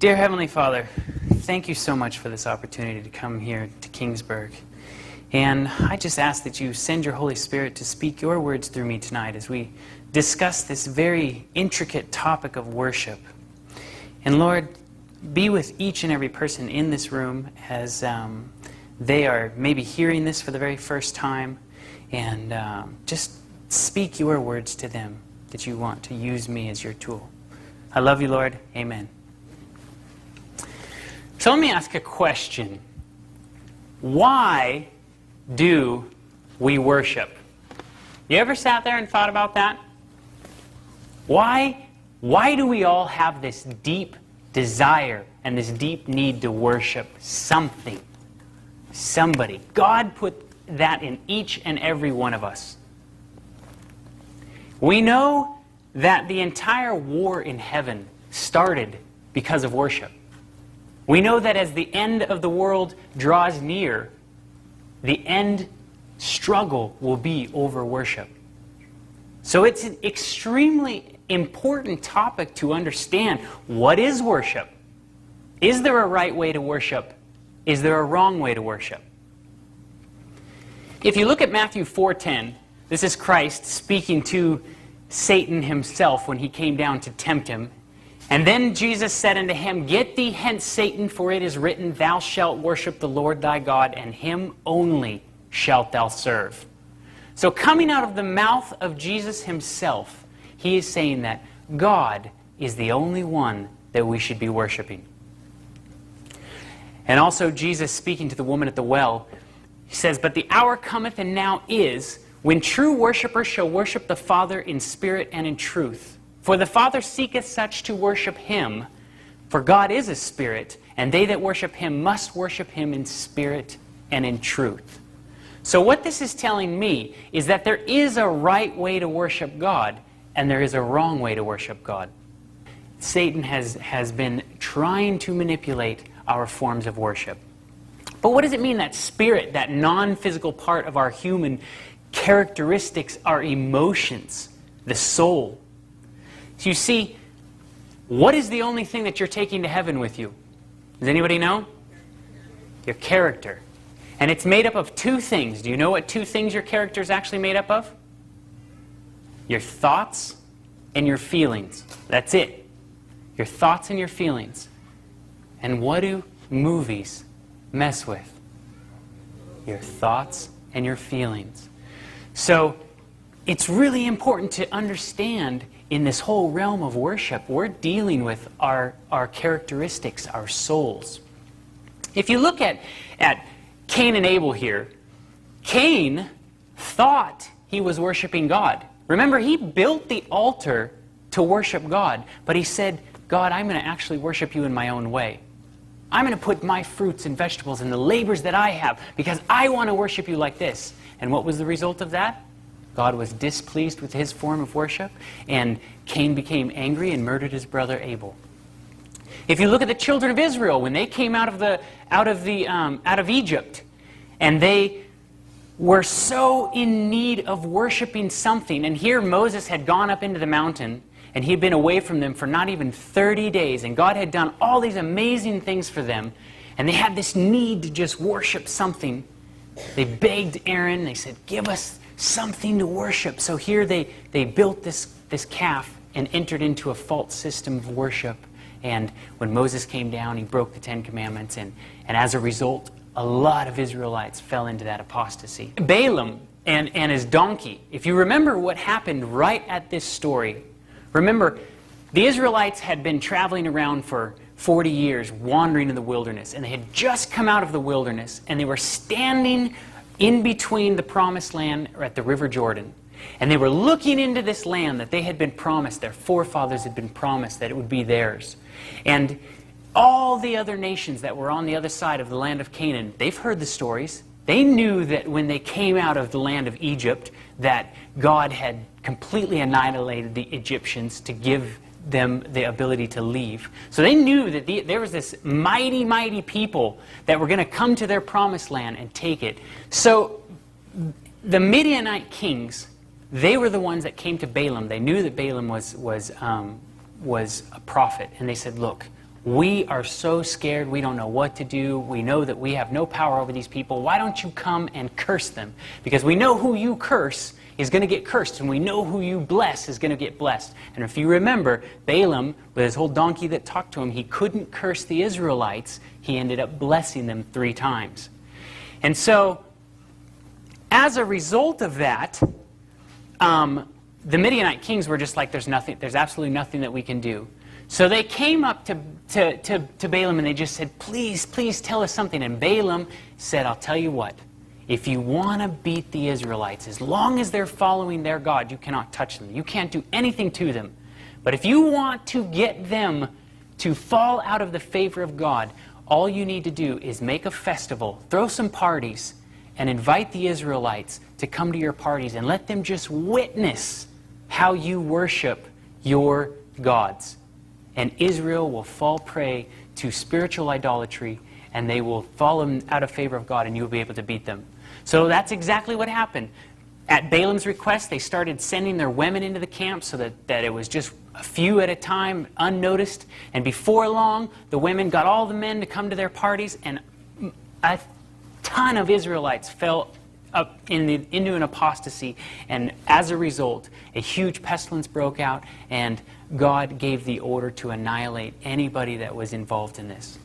Dear Heavenly Father, thank you so much for this opportunity to come here to Kingsburg. And I just ask that you send your Holy Spirit to speak your words through me tonight as we discuss this very intricate topic of worship. And Lord, be with each and every person in this room as they are maybe hearing this for the very first time. And just speak your words to them that you want to use me as your tool. I love you, Lord. Amen. So let me ask a question. Why do we worship? You ever sat there and thought about that? Why do we all have this deep desire and this deep need to worship something? Somebody. God put that in each and every one of us. We know that the entire war in heaven started because of worship. We know that as the end of the world draws near, the end struggle will be over worship. So it's an extremely important topic to understand. What is worship? Is there a right way to worship? Is there a wrong way to worship? If you look at Matthew 4:10, this is Christ speaking to Satan himself when he came down to tempt him. And then Jesus said unto him, Get thee hence, Satan, for it is written, Thou shalt worship the Lord thy God, and him only shalt thou serve. So coming out of the mouth of Jesus himself, he is saying that God is the only one that we should be worshiping. And also Jesus speaking to the woman at the well, he says, But the hour cometh, and now is, when true worshipers shall worship the Father in spirit and in truth. For the Father seeketh such to worship him. For God is a spirit, and they that worship him must worship him in spirit and in truth. So what this is telling me is that there is a right way to worship God, and there is a wrong way to worship God. Satan has been trying to manipulate our forms of worship. But what does it mean, that spirit, that non-physical part of our human characteristics, our emotions, the soul? So you see, what is the only thing that you're taking to heaven with you? Does anybody know? Your character. And it's made up of two things. Do you know what two things your character is actually made up of? Your thoughts and your feelings. That's it. Your thoughts and your feelings. And what do movies mess with? Your thoughts and your feelings. So it's really important to understand, in this whole realm of worship, we're dealing with our characteristics, our souls. If you look at Cain and Abel here, Cain thought he was worshiping God. Remember, he built the altar to worship God, but he said, God, I'm going to actually worship you in my own way. I'm going to put my fruits and vegetables and the labors that I have because I want to worship you like this. And what was the result of that? God was displeased with his form of worship, and Cain became angry and murdered his brother Abel. If you look at the children of Israel, when they came out of Egypt, and they were so in need of worshiping something, and here Moses had gone up into the mountain, and he had been away from them for not even 30 days, and God had done all these amazing things for them, and they had this need to just worship something. They begged Aaron, they said, give us something to worship. So here they built this calf and entered into a false system of worship. And when Moses came down, he broke the 10 Commandments. And as a result, a lot of Israelites fell into that apostasy. Balaam and his donkey. If you remember what happened right at this story, remember, the Israelites had been traveling around for 40 years, wandering in the wilderness. And they had just come out of the wilderness, and they were standing in between the promised land, or at the River Jordan. And they were looking into this land that they had been promised, their forefathers had been promised that it would be theirs. And all the other nations that were on the other side of the land of Canaan, they've heard the stories. They knew that when they came out of the land of Egypt, that God had completely annihilated the Egyptians to give them the ability to leave. So they knew that there was this mighty, mighty people that were going to come to their promised land and take it. So the Midianite kings, they were the ones that came to Balaam. They knew that Balaam was a prophet. And they said, look, We are so scared, we don't know what to do. We know that we have no power over these people. Why don't you come and curse them? Because we know who you curse is going to get cursed, and we know who you bless is going to get blessed. And if you remember, Balaam, with his whole donkey that talked to him, he couldn't curse the Israelites. He ended up blessing them 3 times. And so, as a result of that, the Midianite kings were just like, there's absolutely nothing that we can do. So they came up to Balaam and they just said, please, please tell us something. And Balaam said, I'll tell you what, if you want to beat the Israelites, as long as they're following their God, you cannot touch them. You can't do anything to them. But if you want to get them to fall out of the favor of God, all you need to do is make a festival, throw some parties, and invite the Israelites to come to your parties and let them just witness how you worship your gods. And Israel will fall prey to spiritual idolatry, and they will fall out of favor of God, and you'll be able to beat them. So that's exactly what happened. At Balaam's request, they started sending their women into the camp so that it was just a few at a time, unnoticed. And before long, the women got all the men to come to their parties, and a ton of Israelites fell up into an apostasy. And as a result, a huge pestilence broke out, and God gave the order to annihilate anybody that was involved in this.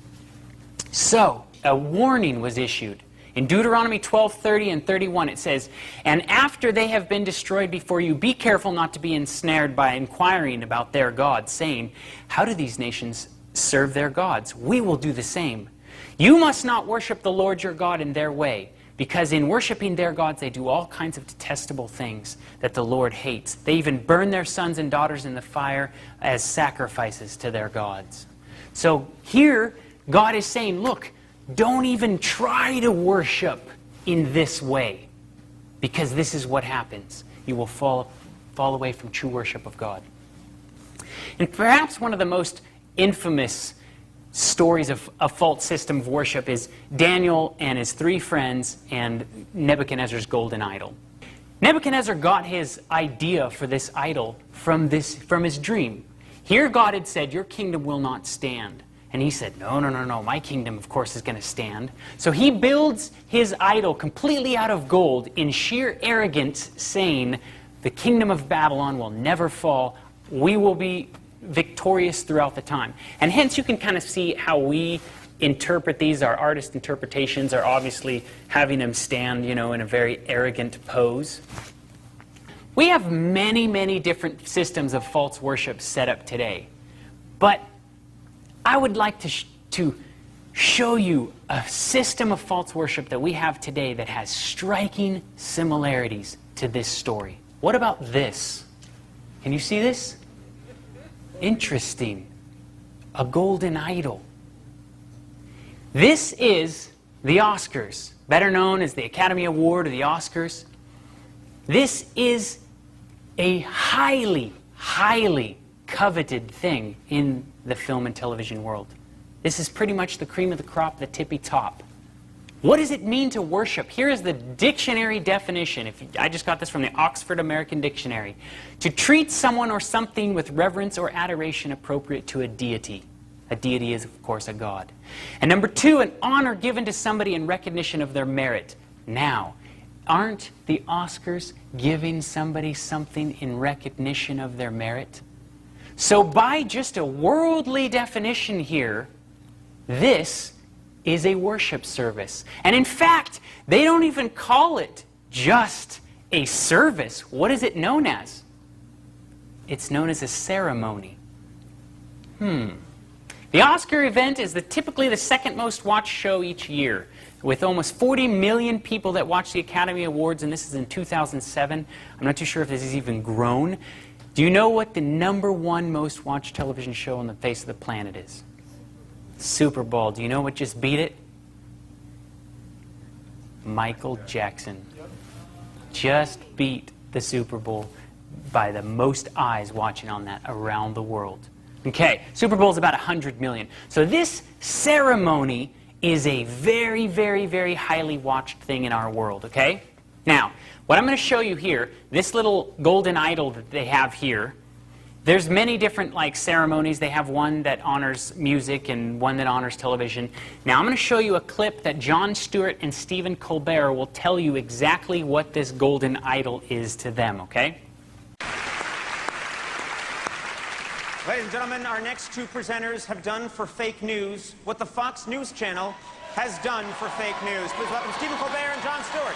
So, a warning was issued. In Deuteronomy 12:30 and 31 it says, "And after they have been destroyed before you, be careful not to be ensnared by inquiring about their gods, saying, 'How do these nations serve their gods? We will do the same.' You must not worship the Lord your God in their way, because in worshiping their gods they do all kinds of detestable things that the Lord hates. They even burn their sons and daughters in the fire as sacrifices to their gods." So here, God is saying, look, don't even try to worship in this way, because this is what happens. You will fall away from true worship of God. And perhaps one of the most infamous stories of a false system of worship is Daniel and his 3 friends and Nebuchadnezzar's golden idol. Nebuchadnezzar got his idea for this idol from his dream. Here God had said, "Your kingdom will not stand." And he said, no, my kingdom, of course, is going to stand. So he builds his idol completely out of gold in sheer arrogance, saying, the kingdom of Babylon will never fall. We will be victorious throughout the time. And hence you can kind of see how we interpret these. Our artist interpretations are obviously having them stand, in a very arrogant pose. We have many, many different systems of false worship set up today. But I would like to show you a system of false worship that we have today that has striking similarities to this story. What about this? Can you see this? Interesting. A golden idol. This is the Oscars, better known as the Academy Award or the Oscars. This is a highly, highly coveted thing in the film and television world. This is pretty much the cream of the crop, the tippy top. What does it mean to worship? Here is the dictionary definition. I just got this from the Oxford American Dictionary. To treat someone or something with reverence or adoration appropriate to a deity. A deity is, of course, a god. And number 2, an honor given to somebody in recognition of their merit. Now, aren't the Oscars giving somebody something in recognition of their merit? So by just a worldly definition here, this is a worship service. And in fact, they don't even call it just a service. What is it known as? It's known as a ceremony. The Oscar event is typically the second most watched show each year, with almost 40 million people that watch the Academy Awards, and this is in 2007. I'm not too sure if this has even grown. Do you know what the #1 most watched television show on the face of the planet is? Super Bowl. Do you know what just beat it? Michael Jackson. Just beat the Super Bowl by the most eyes watching on that around the world. Okay, Super Bowl is about 100 million. So this ceremony is a very, very, very highly watched thing in our world, okay? Now, what I'm going to show you here, this little golden idol that they have here, There's many different ceremonies. They have one that honors music and one that honors television. Now I'm going to show you a clip that Jon Stewart and Stephen Colbert will tell you exactly what this golden idol is to them, okay? Ladies and gentlemen, our next two presenters have done for fake news what the Fox News Channel has done for fake news. Please welcome Stephen Colbert and Jon Stewart.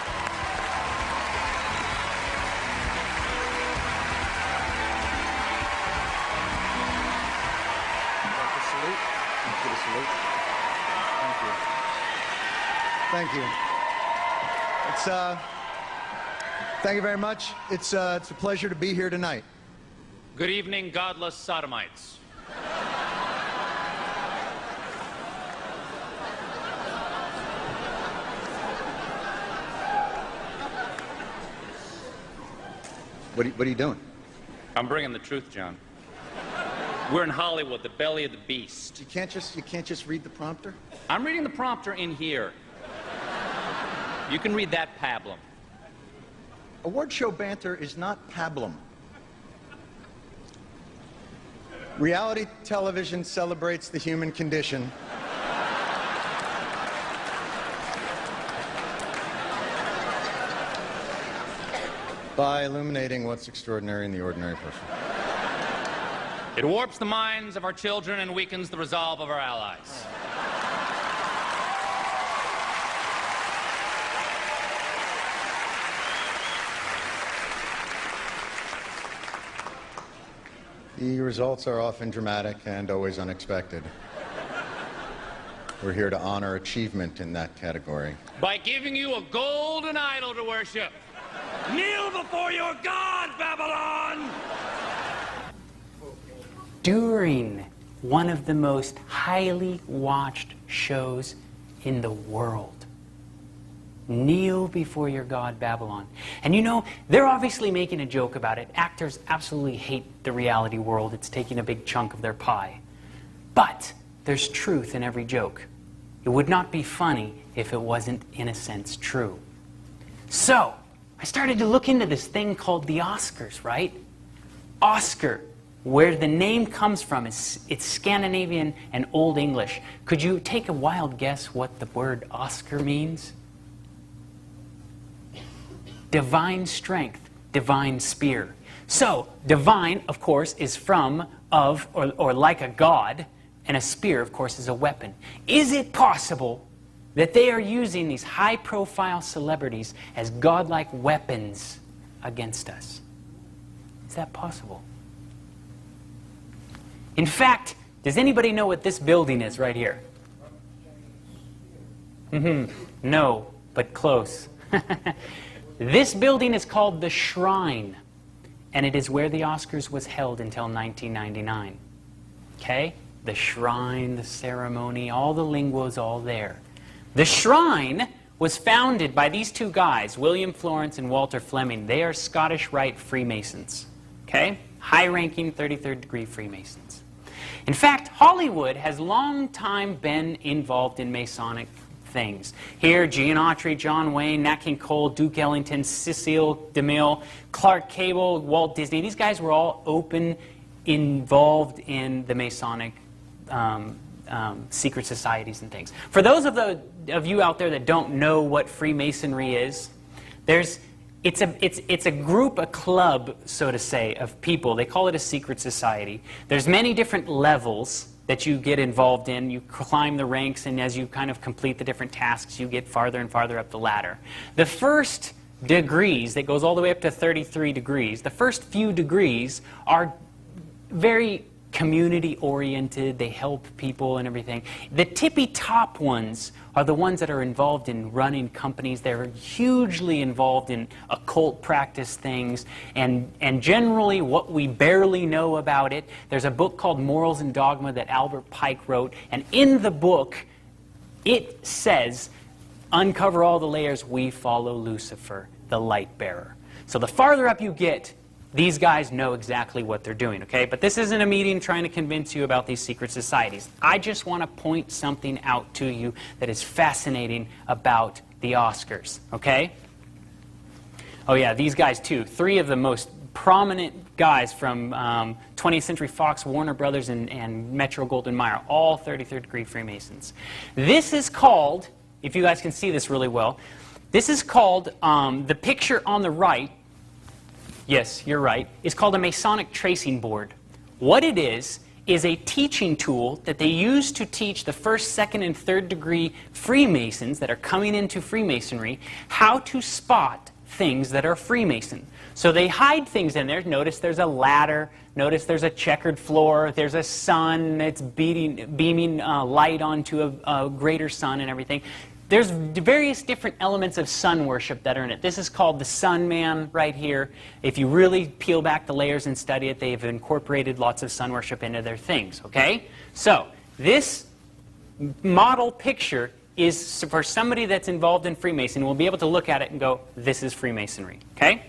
Thank you. Thank you very much. It's a pleasure to be here tonight. Good evening, godless sodomites. What are you doing? I'm bringing the truth, John. We're in Hollywood, the belly of the beast. You can't just read the prompter? I'm reading the prompter in here. You can read that pablum. Award show banter is not pablum. Reality television celebrates the human condition. By illuminating what's extraordinary in the ordinary person. It warps the minds of our children and weakens the resolve of our allies. The results are often dramatic and always unexpected. We're here to honor achievement in that category. By giving you a golden idol to worship. Kneel before your God, Babylon! During one of the most highly watched shows in the world. Kneel before your God, Babylon. And you know, they're obviously making a joke about it. Actors absolutely hate the reality world. It's taking a big chunk of their pie. But there's truth in every joke. It would not be funny if it wasn't, in a sense, true. So, I started to look into this thing called the Oscars, right? Oscar, where the name comes from, it's Scandinavian and Old English. Could you take a wild guess what the word Oscar means? Divine strength, divine spear. So, divine, of course, is from, of, or like a god, and a spear, of course, is a weapon. Is it possible that they are using these high-profile celebrities as godlike weapons against us? Is that possible? In fact, does anybody know what this building is right here? No, but close. This building is called the Shrine, and it is where the Oscars was held until 1999. Okay? The Shrine, the ceremony, all the lingo's all there. The Shrine was founded by these two guys, William Florence and Walter Fleming. They are Scottish Rite Freemasons. Okay? High-ranking 33rd degree Freemasons. In fact, Hollywood has long time been involved in Masonic things. Here, Gene Autry, John Wayne, Nat King Cole, Duke Ellington, Cecil DeMille, Clark Gable, Walt Disney. These guys were all involved in the Masonic secret societies and things. For those of you out there that don't know what Freemasonry is, it's a group, a club, so to say, of people. They call it a secret society. There's many different levels that you get involved in. You climb the ranks, and as you kind of complete the different tasks, you get farther and farther up the ladder. The first degrees, that goes all the way up to 33 degrees, the first few degrees are very community-oriented. They help people and everything. The tippy-top ones are the ones that are involved in running companies. They're hugely involved in occult practice things, and generally what we barely know about it. There's a book called Morals and Dogma that Albert Pike wrote, and in the book it says, uncover all the layers, we follow Lucifer, the light bearer. So the farther up you get, these guys know exactly what they're doing, okay? But this isn't a meeting trying to convince you about these secret societies. I just want to point something out to you that is fascinating about the Oscars, okay? Oh yeah, these guys too. 3 of the most prominent guys from 20th Century Fox, Warner Brothers, and Metro-Goldwyn-Mayer, all 33rd degree Freemasons. This is called, if you guys can see this really well, this is called, the picture on the right, yes, you're right, is called a Masonic tracing board. What it is a teaching tool that they use to teach the first, second, and third degree Freemasons that are coming into Freemasonry how to spot things that are Freemason. So they hide things in there. Notice there's a ladder. Notice there's a checkered floor. There's a sun that's beaming light onto a greater sun and everything. There's various different elements of sun worship that are in it. This is called the Sun Man right here. If you really peel back the layers and study it, they've incorporated lots of sun worship into their things, okay? So this model picture is for somebody that's involved in Freemason. We'll be able to look at it and go, this is Freemasonry, okay?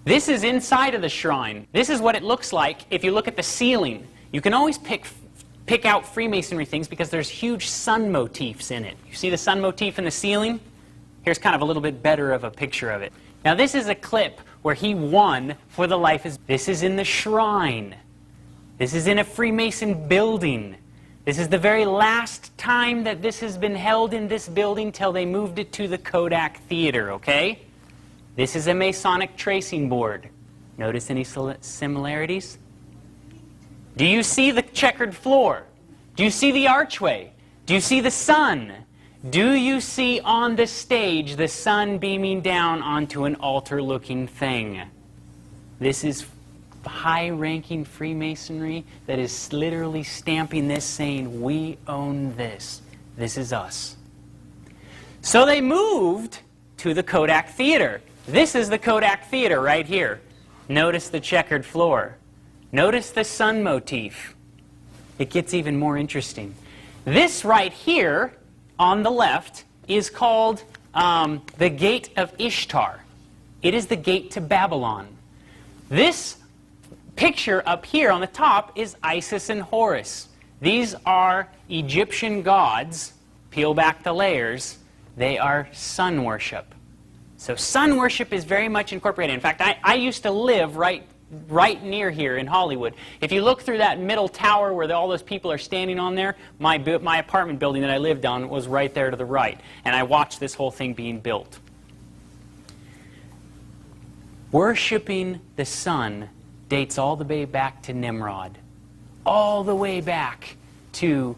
This is inside of the shrine. This is what it looks like if you look at the ceiling. You can always pick out Freemasonry things because there's huge sun motifs in it. You see the sun motif in the ceiling? Here's kind of a little bit better of a picture of it. Now this is a clip where he won for the life. This is in the shrine. This is in a Freemason building. This is the very last time that this has been held in this building till they moved it to the Kodak Theater, okay? This is a Masonic tracing board. Notice any similarities? Do you see the checkered floor? Do you see the archway? Do you see the sun? Do you see on the stage the sun beaming down onto an altar-looking thing? This is high-ranking Freemasonry that is literally stamping this, saying, we own this. This is us. So they moved to the Kodak Theater. This is the Kodak Theater right here. Notice the checkered floor. Notice the sun motif. It gets even more interesting. This right here on the left is called the Gate of Ishtar. It is the gate to Babylon. This picture up here on the top is Isis and Horus. These are Egyptian gods. Peel back the layers. They are sun worship. So sun worship is very much incorporated. In fact, I used to live right near here in Hollywood. If you look through that middle tower where all those people are standing on there, my apartment building that I lived on was right there to the right. And I watched this whole thing being built. Worshipping the sun dates all the way back to Nimrod. All the way back to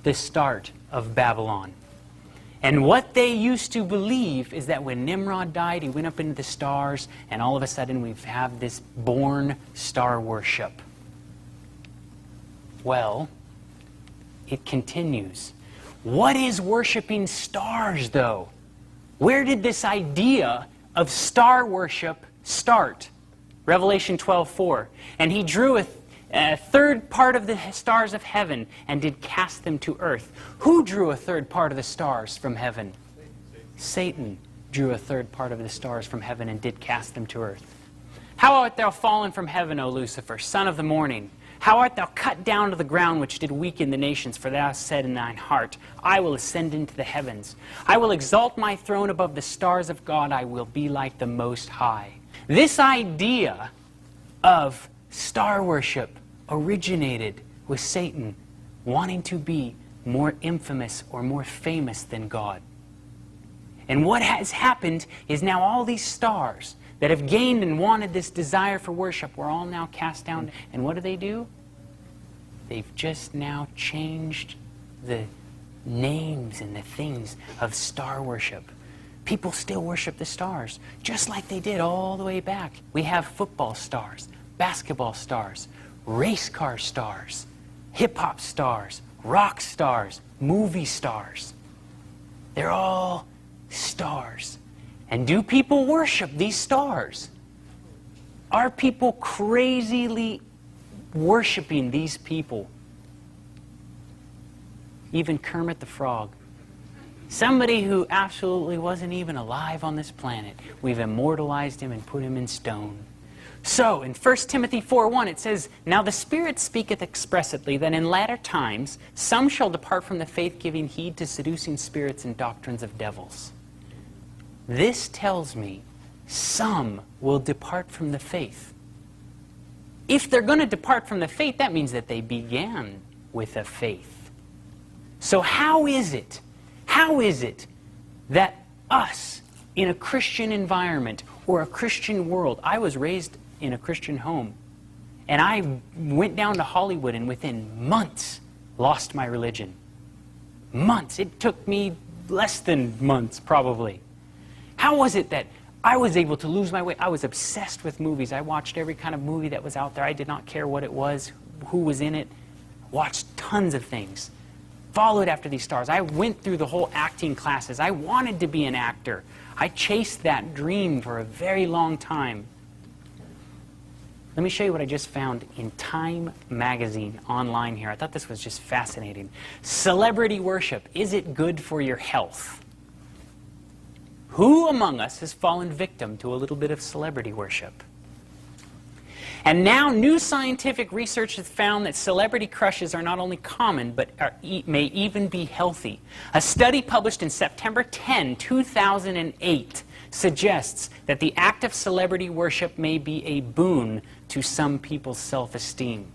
the start of Babylon. And what they used to believe is that when Nimrod died, he went up into the stars, and all of a sudden we have this born star worship. Well, it continues. What is worshiping stars, though? Where did this idea of star worship start? Revelation 12:4. And he drew a third part of the stars of heaven and did cast them to earth. Who drew a third part of the stars from heaven? Satan drew a third part of the stars from heaven and did cast them to earth. How art thou fallen from heaven, O Lucifer, son of the morning? How art thou cut down to the ground, which did weaken the nations? For thou hast said in thine heart, I will ascend into the heavens. I will exalt my throne above the stars of God. I will be like the Most High. This idea of star worship originated with Satan wanting to be more infamous or more famous than God. And what has happened is now all these stars that have gained and wanted this desire for worship were all now cast down. And what do? They've just now changed the names and the things of star worship. People still worship the stars, just like they did all the way back. We have football stars, basketball stars, race car stars, hip-hop stars, rock stars, movie stars. They're all stars. And do people worship these stars? Are people crazily worshiping these people? Even Kermit the Frog. Somebody who absolutely wasn't even alive on this planet. We've immortalized him and put him in stone. So, in 1 Timothy 4:1 it says, Now the Spirit speaketh expressly that in latter times some shall depart from the faith, giving heed to seducing spirits and doctrines of devils. This tells me some will depart from the faith. if they're going to depart from the faith, that means that they began with a faith. So how is it that us, in a Christian environment or a Christian world, I was raised in a Christian home, and I went down to Hollywood and within months lost my religion. Months. It took me less than months, probably. How was it that I was able to lose my way? I was obsessed with movies. I watched every kind of movie that was out there. I did not care what it was, who was in it. Watched tons of things. Followed after these stars. I went through the whole acting classes. I wanted to be an actor. I chased that dream for a very long time. Let me show you what I just found in Time magazine online here. I thought this was just fascinating. Celebrity worship. Is it good for your health? Who among us has fallen victim to a little bit of celebrity worship? And now new scientific research has found that celebrity crushes are not only common, but may even be healthy. A study published in September 10, 2008 suggests that the act of celebrity worship may be a boon to some people's self-esteem.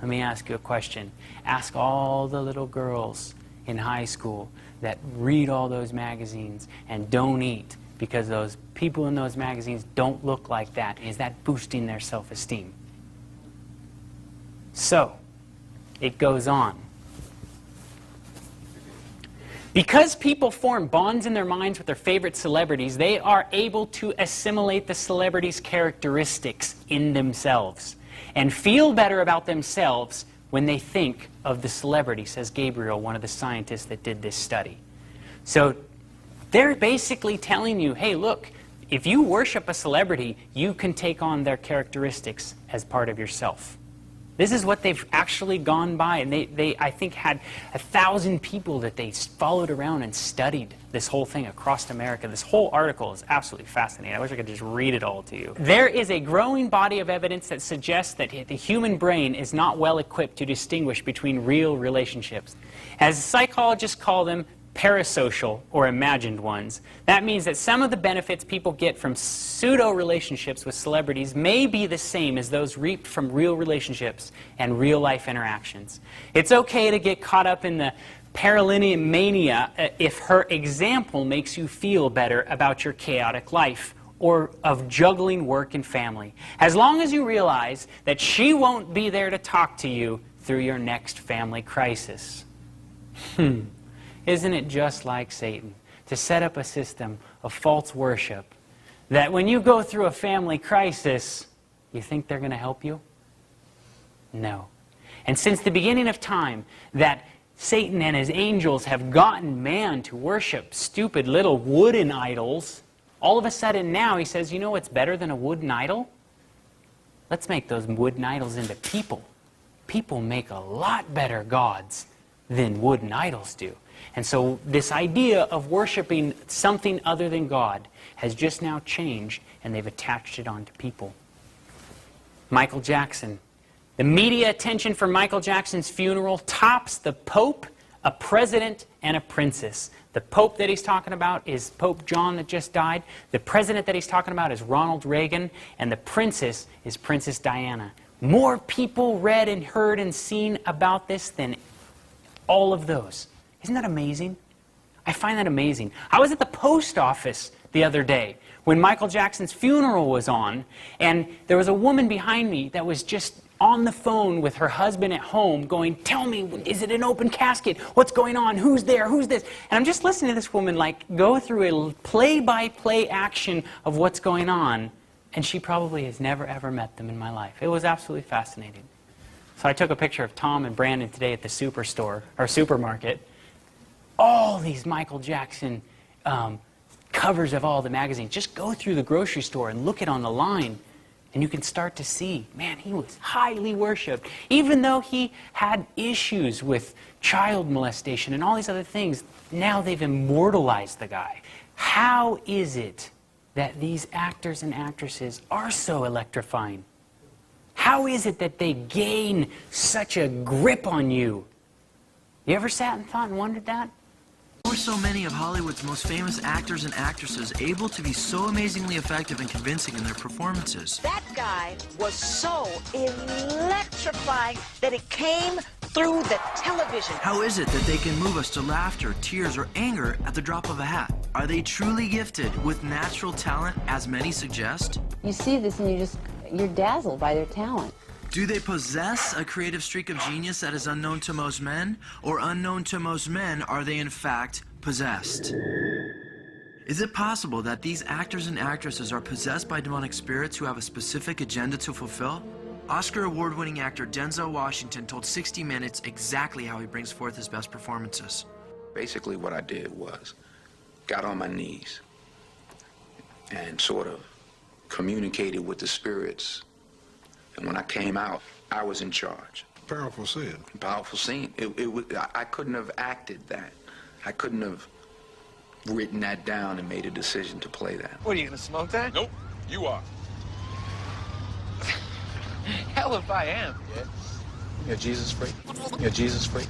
Let me ask you a question. Ask all the little girls in high school that read all those magazines and don't eat because those people in those magazines don't look like that. Is that boosting their self-esteem? So, it goes on. Because people form bonds in their minds with their favorite celebrities, they are able to assimilate the celebrity's characteristics in themselves and feel better about themselves when they think of the celebrity, says Gabriel, one of the scientists that did this study. So they're basically telling you, hey, look, if you worship a celebrity, you can take on their characteristics as part of yourself. This is what they've actually gone by, and they I think, had 1,000 people that they followed around and studied this whole thing across America. This whole article is absolutely fascinating. I wish I could just read it all to you. There is a growing body of evidence that suggests that the human brain is not well equipped to distinguish between real relationships. As psychologists call them, parasocial or imagined ones. That means that some of the benefits people get from pseudo-relationships with celebrities may be the same as those reaped from real relationships and real-life interactions. It's okay to get caught up in the paralimania if her example makes you feel better about your chaotic life or of juggling work and family, as long as you realize that she won't be there to talk to you through your next family crisis. Isn't it just like Satan to set up a system of false worship that when you go through a family crisis, you think they're going to help you? No. And since the beginning of time, that Satan and his angels have gotten man to worship stupid little wooden idols, all of a sudden now he says, you know what's better than a wooden idol? Let's make those wooden idols into people. People make a lot better gods than wooden idols do. And so this idea of worshiping something other than God has just now changed, and they've attached it onto people. Michael Jackson. The media attention for Michael Jackson's funeral tops the Pope, a president, and a princess. The Pope that he's talking about is Pope John that just died. The president that he's talking about is Ronald Reagan. And the princess is Princess Diana. More people read and heard and seen about this than all of those. Isn't that amazing? I find that amazing. I was at the post office the other day when Michael Jackson's funeral was on, and there was a woman behind me that was just on the phone with her husband at home going, tell me, is it an open casket? What's going on? Who's there? Who's this? And I'm just listening to this woman like go through a play-by-play action of what's going on, and she probably has never ever met them in my life. It was absolutely fascinating. So I took a picture of Tom and Brandon today at the superstore, or supermarket. All these Michael Jackson covers of all the magazines. Just go through the grocery store and look it on the line, and you can start to see, man, he was highly worshipped. Even though he had issues with child molestation and all these other things, now they've immortalized the guy. How is it that these actors and actresses are so electrifying? How is it that they gain such a grip on you? You ever sat and thought and wondered that? How are so many of Hollywood's most famous actors and actresses able to be so amazingly effective and convincing in their performances? That guy was so electrifying that it came through the television. How is it that they can move us to laughter, tears, or anger at the drop of a hat? Are they truly gifted with natural talent, as many suggest? You see this and you're dazzled by their talent. Do they possess a creative streak of genius that is unknown to most men? Or unknown to most men, are they in fact possessed? Is it possible that these actors and actresses are possessed by demonic spirits who have a specific agenda to fulfill? Oscar award-winning actor Denzel Washington told 60 Minutes exactly how he brings forth his best performances. Basically what I did was got on my knees and sort of communicated with the spirits. And when I came out, I was in charge. Powerful scene. Powerful scene. I couldn't have acted that. I couldn't have written that down and made a decision to play that. What, are you gonna smoke that? Nope, you are. Hell if I am. Yeah. You're Jesus freak. You're Jesus freak.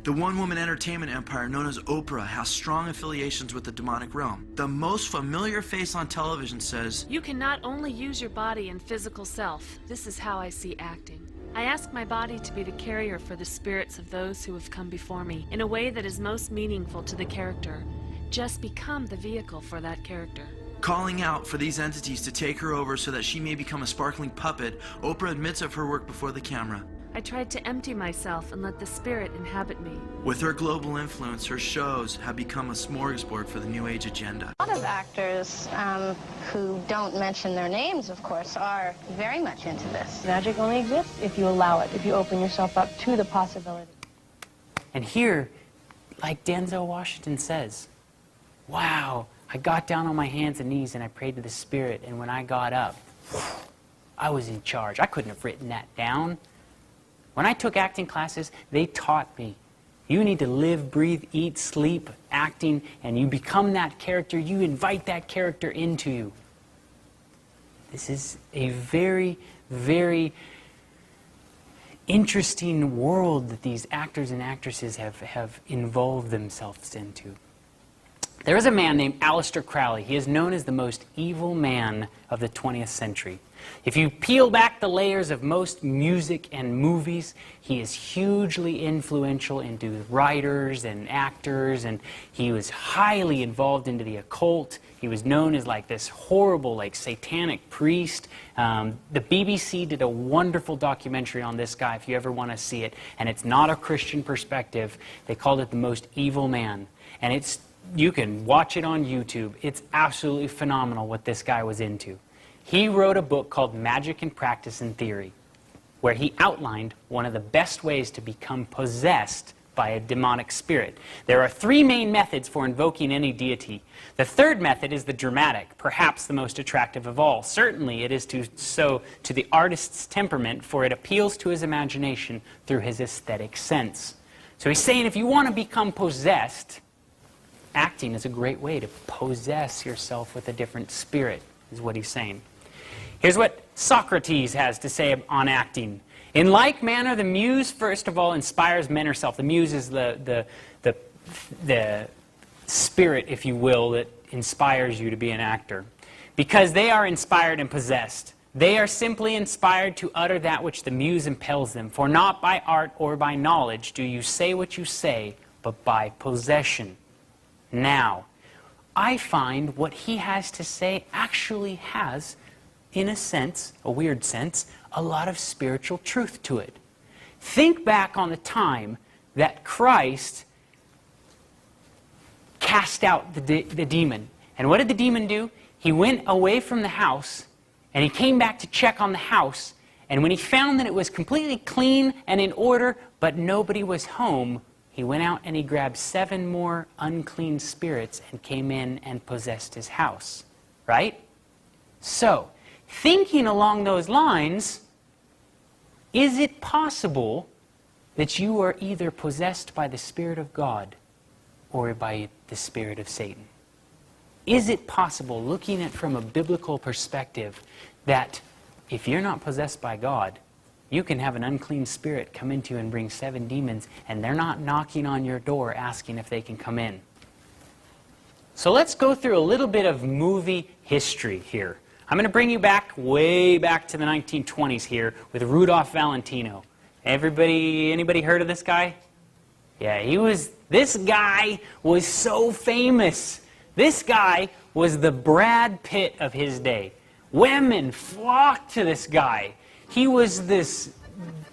The one-woman entertainment empire known as Oprah has strong affiliations with the demonic realm. The most familiar face on television says, "You can not only use your body and physical self. This is how I see acting. I ask my body to be the carrier for the spirits of those who have come before me in a way that is most meaningful to the character. Just become the vehicle for that character." calling out for these entities to take her over so that she may become a sparkling puppet. Oprah admits of her work before the camera. I tried to empty myself and let the spirit inhabit me. With her global influence, her shows have become a smorgasbord for the New Age agenda. A lot of actors who don't mention their names, of course, are very much into this. Magic only exists if you allow it, if you open yourself up to the possibility. And here, like Denzel Washington says, wow, I got down on my hands and knees and I prayed to the Spirit, and when I got up, I was in charge. I couldn't have written that down. When I took acting classes, they taught me, you need to live, breathe, eat, sleep, acting, and you become that character. You invite that character into you. This is a very, very interesting world that these actors and actresses have involved themselves into. There is a man named Aleister Crowley. He is known as the most evil man of the 20th century. If you peel back the layers of most music and movies, he is hugely influential into writers and actors, and he was highly involved into the occult. He was known as like this horrible, like satanic priest. The BBC did a wonderful documentary on this guy if you ever want to see it, and it's not a Christian perspective. They called it The Most Evil Man, and you can watch it on YouTube. It's absolutely phenomenal what this guy was into. He wrote a book called Magic in Practice and Theory, where he outlined one of the best ways to become possessed by a demonic spirit. There are 3 main methods for invoking any deity. The third method is the dramatic, perhaps the most attractive of all. Certainly it is to the artist's temperament, for it appeals to his imagination through his aesthetic sense. So he's saying if you want to become possessed, acting is a great way to possess yourself with a different spirit, is what he's saying. Here's what Socrates has to say on acting. In like manner, the muse, first of all, inspires men herself. The muse is the spirit, if you will, that inspires you to be an actor. Because they are inspired and possessed. They are simply inspired to utter that which the muse impels them. For not by art or by knowledge do you say what you say, but by possession. Now, I find what he has to say actually has, in a sense, a weird sense, a lot of spiritual truth to it. Think back on the time that Christ cast out the demon. And what did the demon do? He went away from the house, and he came back to check on the house, and when he found that it was completely clean and in order, but nobody was home, he went out and he grabbed 7 more unclean spirits and came in and possessed his house. Right? So, thinking along those lines, is it possible that you are either possessed by the Spirit of God or by the spirit of Satan? Is it possible, looking at it from a biblical perspective, that if you're not possessed by God, You can have an unclean spirit come into you and bring 7 demons, and they're not knocking on your door asking if they can come in. So let's go through a little bit of movie history here. I'm going to bring you back, way back to the 1920s here with Rudolph Valentino. Anybody heard of this guy? Yeah, this guy was so famous. This guy was the Brad Pitt of his day. Women flocked to this guy. He was this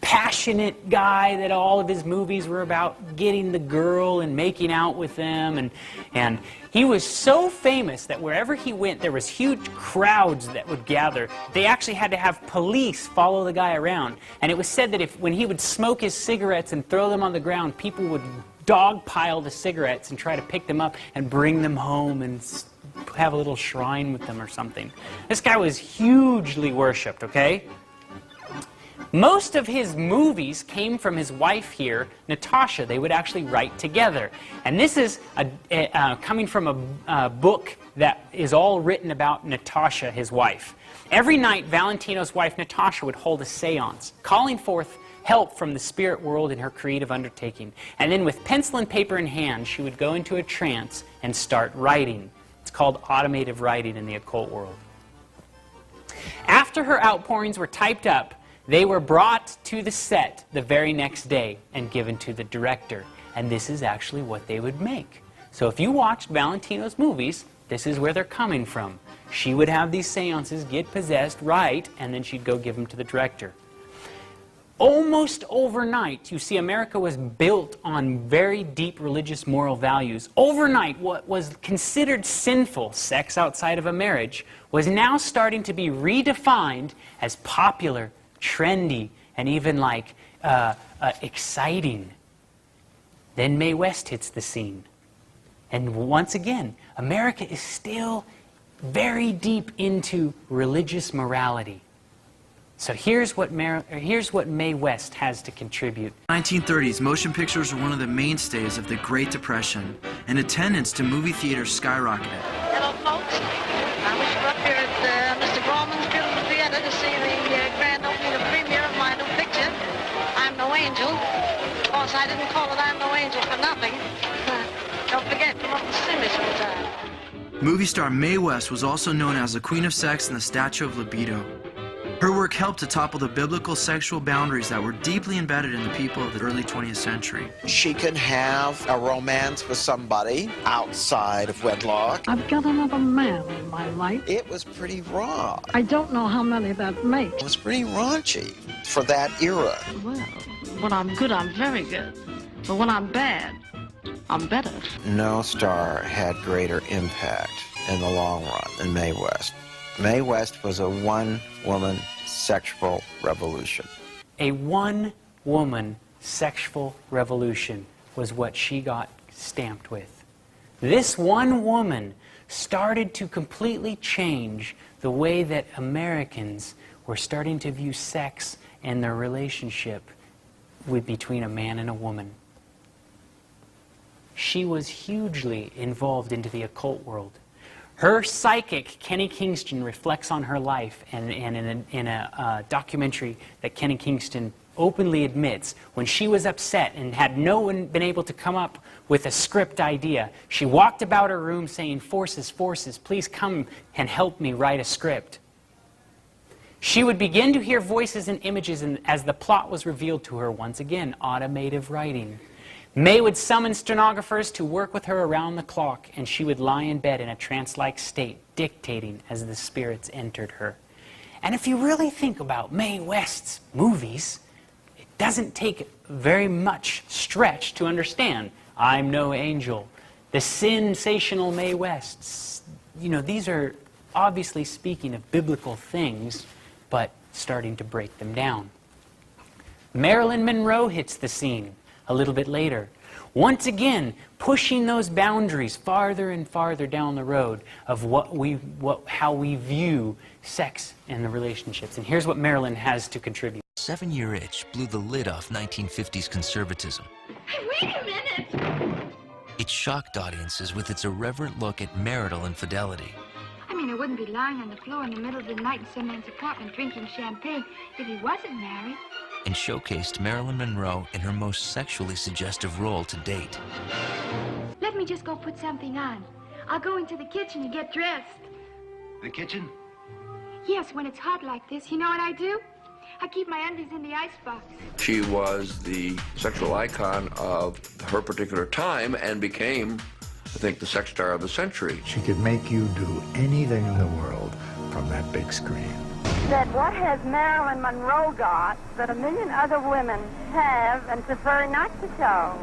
passionate guy that all of his movies were about getting the girl and making out with them. And he was so famous that wherever he went, there was huge crowds that would gather. They actually had to have police follow the guy around. And it was said that when he would smoke his cigarettes and throw them on the ground, people would dogpile the cigarettes and try to pick them up and bring them home and have a little shrine with them or something. This guy was hugely worshipped, okay? Most of his movies came from his wife here, Natasha. They would actually write together. And this is coming from a book that is all written about Natasha, his wife. Every night, Valentino's wife, Natasha, would hold a seance, calling forth help from the spirit world in her creative undertaking. And then with pencil and paper in hand, she would go into a trance and start writing. It's called automative writing in the occult world. After her outpourings were typed up, they were brought to the set the very next day and given to the director. And this is actually what they would make. So if you watched Valentino's movies, this is where they're coming from. She would have these seances, get possessed, write, and then she'd go give them to the director. Almost overnight, you see, America was built on very deep religious moral values. Overnight, what was considered sinful, sex outside of a marriage, was now starting to be redefined as popular, trendy, and even like exciting. Then Mae West hits the scene. And once again, America is still very deep into religious morality. So here's what Mae West has to contribute. 1930s, motion pictures were one of the mainstays of the Great Depression, and attendance to movie theaters skyrocketed. Hello, folks. I wish you were up here at Mr. Grauman's beautiful theater to see the grand opening of premiere of my new picture, I'm No Angel. Of course, I didn't call it I'm No Angel for nothing. Don't forget, come up and see me sometime. Movie star Mae West was also known as the Queen of Sex and the Statue of Libido. Her work helped to topple the biblical sexual boundaries that were deeply embedded in the people of the early 20th century. She can have a romance with somebody outside of wedlock. I've got another man in my life. It was pretty raw. I don't know how many that makes. It was pretty raunchy for that era. Well, when I'm good, I'm very good. But when I'm bad, I'm better. No star had greater impact in the long run than Mae West. Mae West was a one-woman sexual revolution. A one-woman sexual revolution was what she got stamped with. This one woman started to completely change the way that Americans were starting to view sex and their relationship between a man and a woman. She was hugely involved into the occult world. Her psychic, Kenny Kingston, reflects on her life, and in a documentary that Kenny Kingston openly admits, when she was upset and had no one been able to come up with a script idea, she walked about her room saying, "Forces, forces, please come and help me write a script." She would begin to hear voices and images, and as the plot was revealed to her, once again, automative writing. Mae would summon stenographers to work with her around the clock, and she would lie in bed in a trance-like state, dictating as the spirits entered her. And if you really think about Mae West's movies, it doesn't take very much stretch to understand I'm No Angel, the sensational Mae West. You know, these are obviously speaking of biblical things, but starting to break them down. Marilyn Monroe hits the scene a little bit later, once again pushing those boundaries farther and farther down the road of how we view sex and the relationships. And here's what Marilyn has to contribute. 7-Year Itch blew the lid off 1950s conservatism. Hey, wait a minute! It shocked audiences with its irreverent look at marital infidelity. I mean, I wouldn't be lying on the floor in the middle of the night in some man's apartment drinking champagne if he wasn't married. and showcased Marilyn Monroe in her most sexually suggestive role to date. Let me just go put something on. I'll go into the kitchen and get dressed. The kitchen? Yes, when it's hot like this, you know what I do? I keep my undies in the icebox. She was the sexual icon of her particular time and became, I think, the sex star of the century. She could make you do anything in the world from that big screen. That what has Marilyn Monroe got that a million other women have and prefer not to show?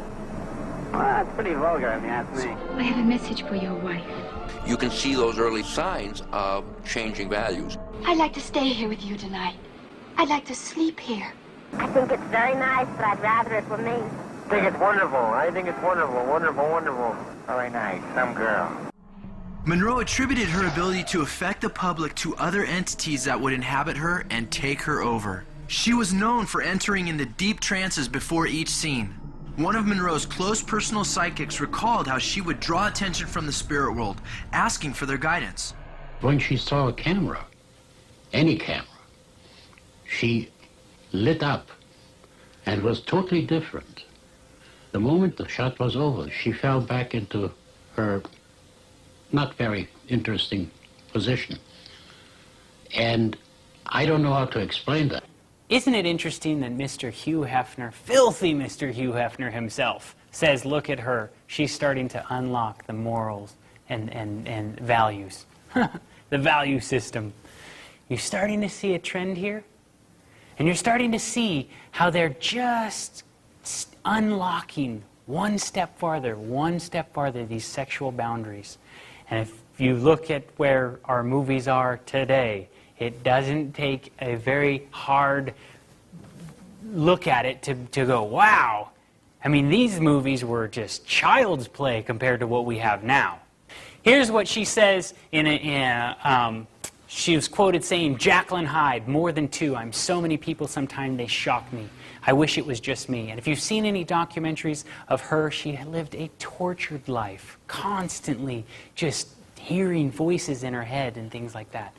Well, that's pretty vulgar, if you ask me. I have a message for your wife. You can see those early signs of changing values. I'd like to stay here with you tonight. I'd like to sleep here. I think it's very nice, but I'd rather it were me. I think it's wonderful. I think it's wonderful, wonderful, wonderful. Very nice, some girl. Monroe attributed her ability to affect the public to other entities that would inhabit her and take her over. She was known for entering into deep trances before each scene. One of Monroe's close personal psychics recalled how she would draw attention from the spirit world, asking for their guidance. When she saw a camera, any camera, she lit up and was totally different. The moment the shot was over, she fell back into her not very interesting position. And I don't know how to explain that. Isn't it interesting that Mr. Hugh Hefner, filthy Mr. Hugh Hefner himself, says, look at her, she's starting to unlock the morals and values. The value system. You're starting to see a trend here? And you're starting to see how they're just unlocking one step farther, these sexual boundaries. And if you look at where our movies are today, it doesn't take a very hard look at it to go, wow. I mean, these movies were just child's play compared to what we have now. Here's what she says she was quoted saying, Jacqueline Hyde, more than two. I'm so many people, sometimes they shock me. I wish it was just me. And if you've seen any documentaries of her, she lived a tortured life, constantly just hearing voices in her head and things like that.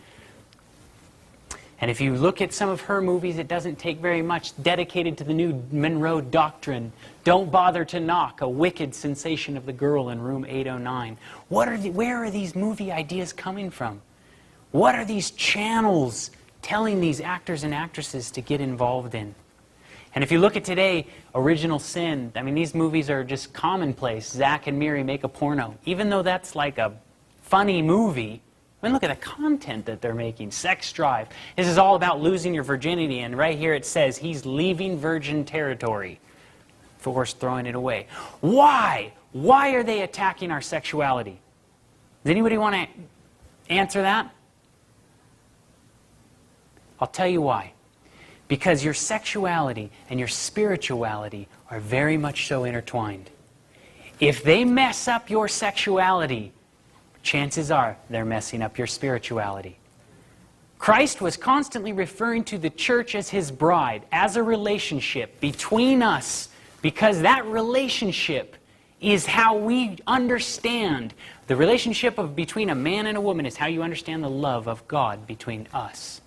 And if you look at some of her movies, it doesn't take very much, dedicated to the new Monroe Doctrine. Don't bother to knock, a wicked sensation of the girl in room 809. Where are these movie ideas coming from? What are these channels telling these actors and actresses to get involved in? And if you look at today, Original Sin, I mean, these movies are just commonplace. Zack and Miri make a porno. Even though that's like a funny movie, I mean, look at the content that they're making. Sex Drive. This is all about losing your virginity. And right here it says he's leaving virgin territory. Force throwing it away. Why? Why are they attacking our sexuality? Does anybody want to answer that? I'll tell you why. Because your sexuality and your spirituality are very much so intertwined. If they mess up your sexuality, chances are they're messing up your spirituality. Christ was constantly referring to the church as his bride, as a relationship between us, because that relationship is how we understand. The relationship between a man and a woman is how you understand the love of God between us.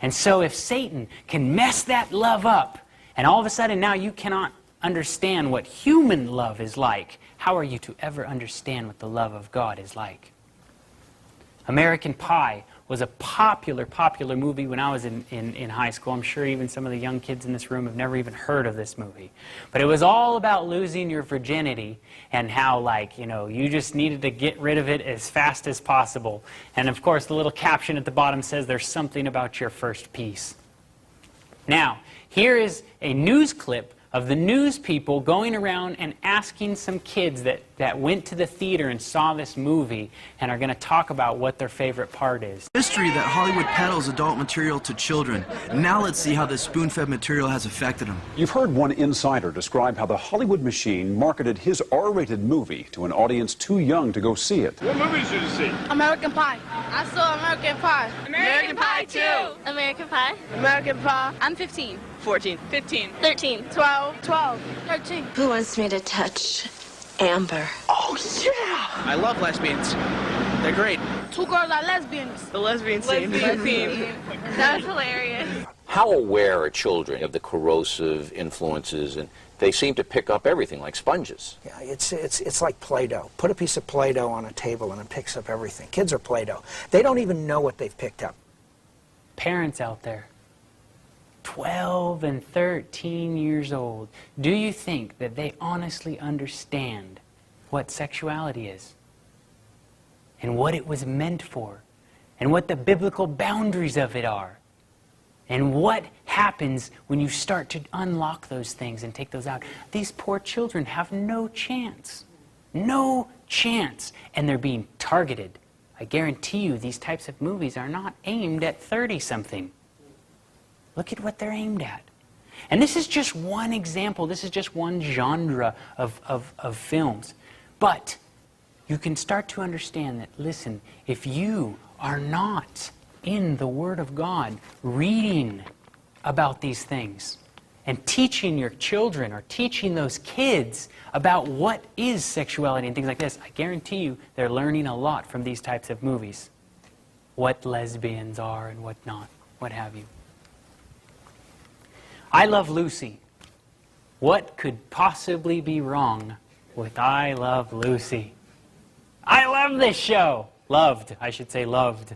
And so if Satan can mess that love up, and all of a sudden now you cannot understand what human love is like, how are you to ever understand what the love of God is like? American Pie was a popular movie when I was in high school. I'm sure even some of the young kids in this room have never even heard of this movie. But it was all about losing your virginity and how, like, you know, you just needed to get rid of it as fast as possible. And of course, the little caption at the bottom says, there's something about your first piece. Now, here is a news clip of the news people going around and asking some kids that went to the theater and saw this movie and are going to talk about what their favorite part is. Mystery that Hollywood peddles adult material to children. Now let's see how this spoon-fed material has affected them. You've heard one insider describe how the Hollywood machine marketed his R-rated movie to an audience too young to go see it. What movies did you see? American Pie. I saw American Pie. American Pie 2. American Pie. American Pie. I'm 15. 14. 15. 13. 12. 12. 13. Who wants me to touch Amber? Oh, yeah! I love lesbians. They're great. Two girls are lesbians. The lesbian scene. Lesbian scene. That was hilarious. How aware are children of the corrosive influences? And they seem to pick up everything like sponges. Yeah, it's like Play-Doh. Put a piece of Play-Doh on a table and it picks up everything. Kids are Play-Doh. They don't even know what they've picked up. Parents out there, 12 and 13 years old, do you think that they honestly understand what sexuality is? And what it was meant for? And what the biblical boundaries of it are? And what happens when you start to unlock those things and take those out? These poor children have no chance. No chance. And they're being targeted. I guarantee you these types of movies are not aimed at 30-something. Look at what they're aimed at. And this is just one example. This is just one genre of films. But you can start to understand that, listen, if you are not in the Word of God, reading about these things and teaching your children or teaching those kids about what is sexuality and things like this, I guarantee you they're learning a lot from these types of movies. What lesbians are and what not, what have you. I Love Lucy. What could possibly be wrong with I Love Lucy? I love this show. Loved, I should say loved.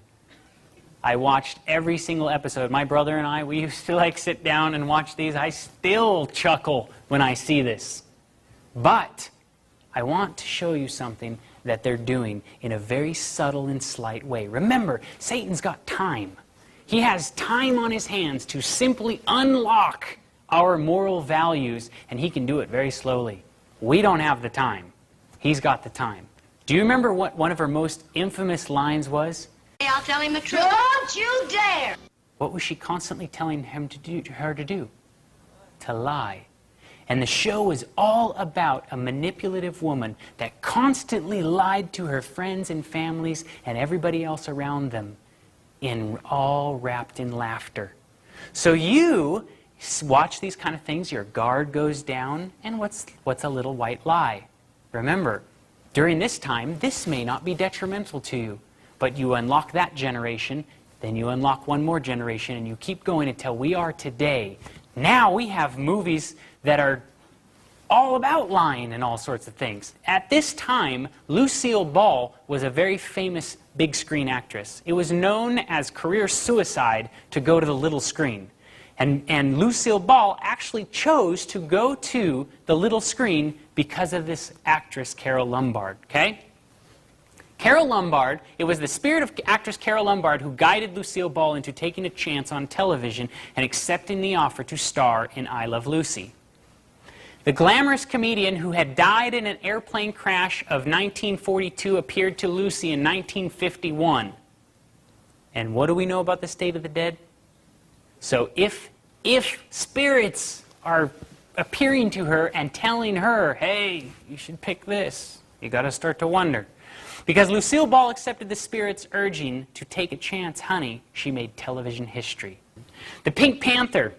I watched every single episode. My brother and I, we used to sit down and watch these. I still chuckle when I see this. But I want to show you something that they're doing in a very subtle and slight way. Remember, Satan's got time. He has time on his hands to simply unlock our moral values, and he can do it very slowly. We don't have the time. He's got the time. Do you remember what one of her most infamous lines was? I'll tell him the truth. Don't you dare! What was she constantly telling him to do, her to do? To lie. And the show was all about a manipulative woman that constantly lied to her friends and families and everybody else around them, all wrapped in laughter. So you watch these kind of things, your guard goes down, and what's a little white lie? Remember, during this time, this may not be detrimental to you. But you unlock that generation, then you unlock one more generation, and you keep going until we are today. Now we have movies that are all about lying and all sorts of things. At this time, Lucille Ball was a very famous big screen actress. It was known as career suicide to go to the little screen. And Lucille Ball actually chose to go to the little screen because of this actress, Carole Lombard, okay? Carole Lombard, it was the spirit of actress Carole Lombard who guided Lucille Ball into taking a chance on television and accepting the offer to star in I Love Lucy. The glamorous comedian who had died in an airplane crash of 1942 appeared to Lucy in 1951. And what do we know about the state of the dead? So if spirits are appearing to her and telling her, hey, you should pick this, you got to start to wonder. Because Lucille Ball accepted the spirit's urging to take a chance, honey, she made television history. The Pink Panther.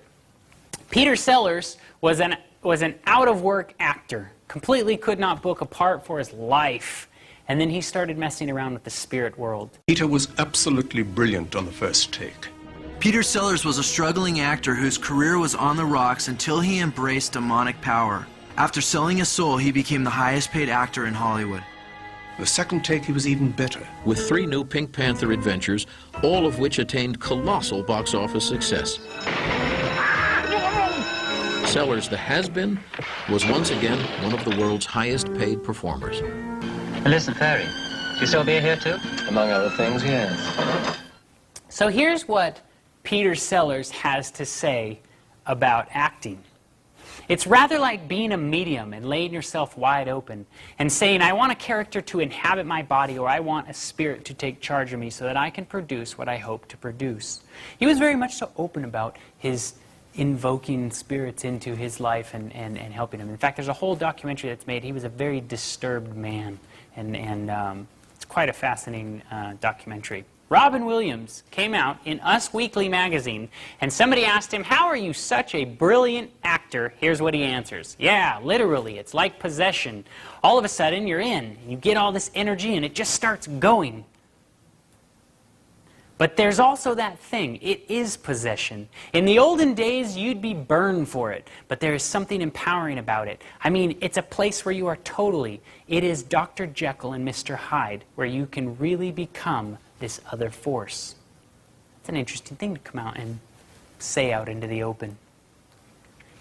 Peter Sellers was an out-of-work actor. Completely could not book a part for his life. And then he started messing around with the spirit world. Peter was absolutely brilliant on the first take. Peter Sellers was a struggling actor whose career was on the rocks until he embraced demonic power. After selling his soul, he became the highest paid actor in Hollywood. The second take, he was even better. With 3 new Pink Panther adventures, all of which attained colossal box office success. Sellers, the has-been, was once again one of the world's highest paid performers. Listen, Ferry, you sell beer here too? Among other things, yes. So here's what Peter Sellers has to say about acting. It's rather like being a medium and laying yourself wide open and saying, I want a character to inhabit my body, or I want a spirit to take charge of me so that I can produce what I hope to produce. He was very much so open about his invoking spirits into his life and helping him. In fact, there's a whole documentary that's made. He was a very disturbed man, and it's quite a fascinating documentary. Robin Williams came out in Us Weekly magazine, and somebody asked him, how are you such a brilliant actor? Here's what he answers. Yeah, literally, it's like possession. All of a sudden, you're in, and you get all this energy, and it just starts going. But there's also that thing. It is possession. In the olden days, you'd be burned for it. But there is something empowering about it. I mean, it's a place where you are totally. It is Dr. Jekyll and Mr. Hyde, where you can really become this other force. It's an interesting thing to come out and say out into the open.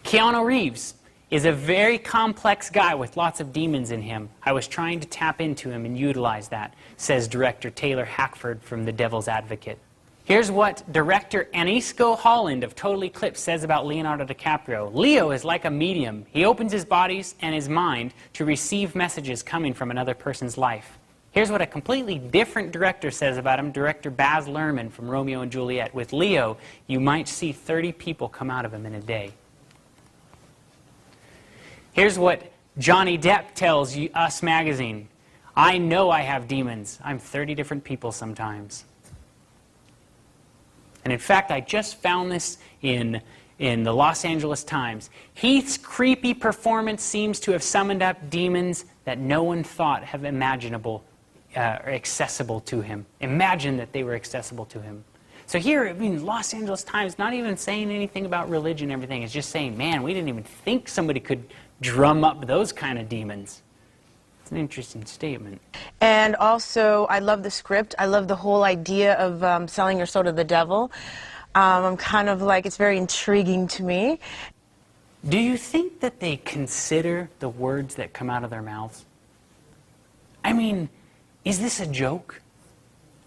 Keanu Reeves is a very complex guy with lots of demons in him. I was trying to tap into him and utilize that, says director Taylor Hackford from The Devil's Advocate. Here's what director Anisco Holland of Total Eclipse says about Leonardo DiCaprio. Leo is like a medium. He opens his body and his mind to receive messages coming from another person's life. Here's what a completely different director says about him, director Baz Luhrmann from Romeo and Juliet. With Leo, you might see 30 people come out of him in a day. Here's what Johnny Depp tells Us Magazine. I know I have demons. I'm 30 different people sometimes. And in fact, I just found this in the Los Angeles Times. Heath's creepy performance seems to have summoned up demons that no one thought have imaginable or accessible to him. Imagine that they were accessible to him. So here, I mean, Los Angeles Times not even saying anything about religion and everything. It's just saying, man, we didn't even think somebody could drum up those kind of demons. It's an interesting statement. And also, I love the script. I love the whole idea of selling your soul to the devil. I'm kind of like, it's very intriguing to me. Do you think that they consider the words that come out of their mouths? I mean, is this a joke?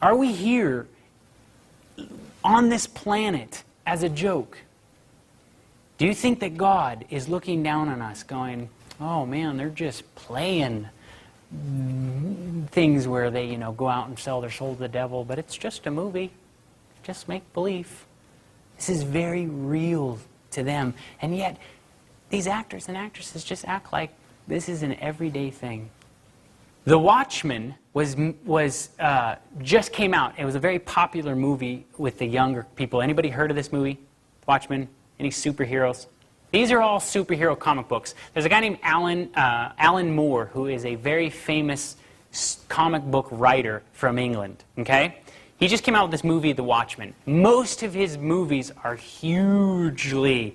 Are we here on this planet as a joke? Do you think that God is looking down on us going, oh man, they're just playing things where they, you know, go out and sell their soul to the devil, but it's just a movie. Just make believe. This is very real to them. And yet, these actors and actresses just act like this is an everyday thing. The Watchmen just came out. It was a very popular movie with the younger people. Anybody heard of this movie, Watchmen? Any superheroes? These are all superhero comic books. There's a guy named Alan Moore, who is a very famous comic book writer from England. Okay? He just came out with this movie, The Watchmen. Most of his movies are hugely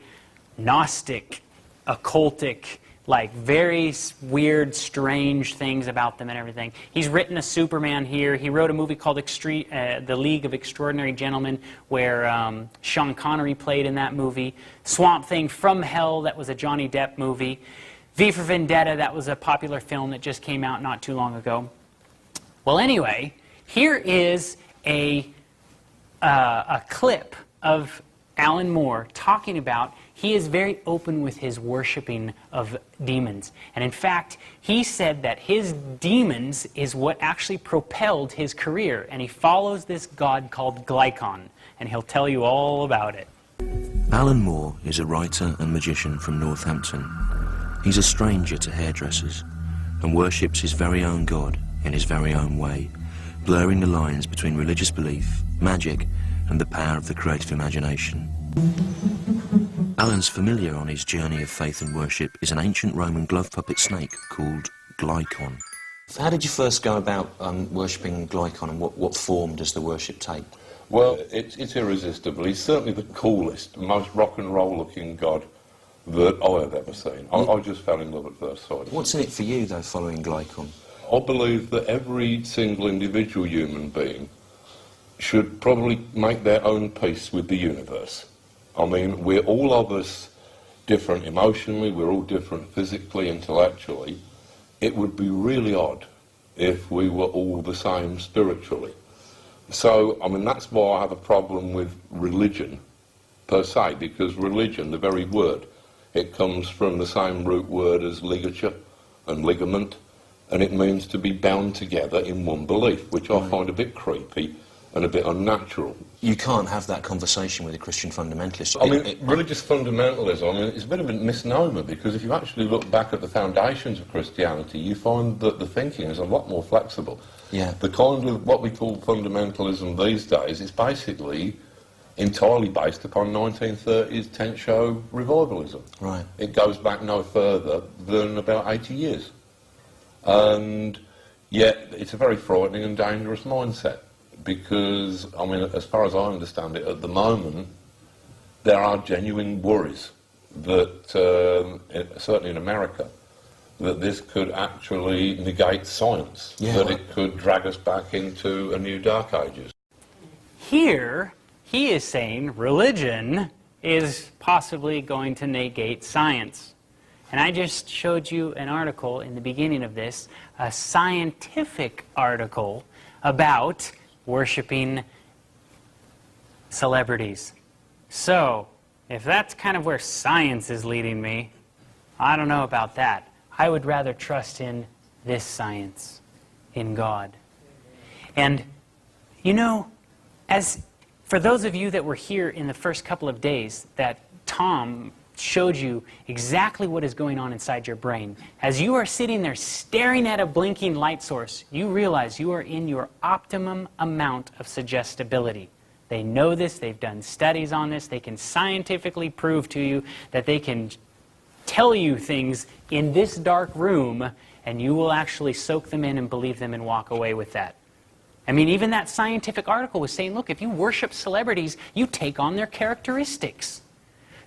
Gnostic, occultic, like very weird, strange things about them and everything. He's written a Superman here. He wrote a movie called The League of Extraordinary Gentlemen, where Sean Connery played in that movie. Swamp Thing from Hell, that was a Johnny Depp movie. V for Vendetta, that was a popular film that just came out not too long ago. Well, anyway, here is a clip of Alan Moore talking about he is very open with his worshiping of demons. And in fact, he said that his demons is what actually propelled his career. And he follows this god called Glycon. And he'll tell you all about it. Alan Moore is a writer and magician from Northampton. He's a stranger to hairdressers and worships his very own god in his very own way, blurring the lines between religious belief, magic, and the power of the creative imagination. Alan's familiar on his journey of faith and worship is an ancient Roman glove puppet snake called Glycon. How did you first go about worshipping Glycon, and what form does the worship take? Well, it's irresistible. He's certainly the coolest, most rock and roll looking god that I have ever seen. I just fell in love at first sight. What's in it for you, though, following Glycon? I believe that every single individual human being should probably make their own peace with the universe. I mean, we're all of us different emotionally, we're all different physically, intellectually. It would be really odd if we were all the same spiritually. So, I mean, that's why I have a problem with religion, per se, because religion, the very word, it comes from the same root word as ligature and ligament, and it means to be bound together in one belief, which I find a bit creepy and a bit unnatural. You can't have that conversation with a Christian fundamentalist. I mean, religious fundamentalism, I mean, it's a bit of a misnomer, because if you actually look back at the foundations of Christianity, you find that the thinking is a lot more flexible. Yeah. The kind of what we call fundamentalism these days is basically entirely based upon 1930s tent show revivalism. Right. It goes back no further than about 80 years. And yet it's a very frightening and dangerous mindset, because, I mean, as far as I understand it, at the moment, there are genuine worries that, certainly in America, that this could actually negate science, that it could drag us back into a new dark ages. Here, he is saying religion is possibly going to negate science. And I just showed you an article in the beginning of this, a scientific article about worshiping celebrities. So, if that's kind of where science is leading me, I don't know about that. I would rather trust in this science, in God. And, you know, for those of you that were here in the first couple of days, that Tom showed you exactly what is going on inside your brain. As you are sitting there staring at a blinking light source, you realize you are in your optimum amount of suggestibility. They know this, they've done studies on this, they can scientifically prove to you that they can tell you things in this dark room, and you will actually soak them in and believe them and walk away with that. I mean, even that scientific article was saying, look, if you worship celebrities, you take on their characteristics.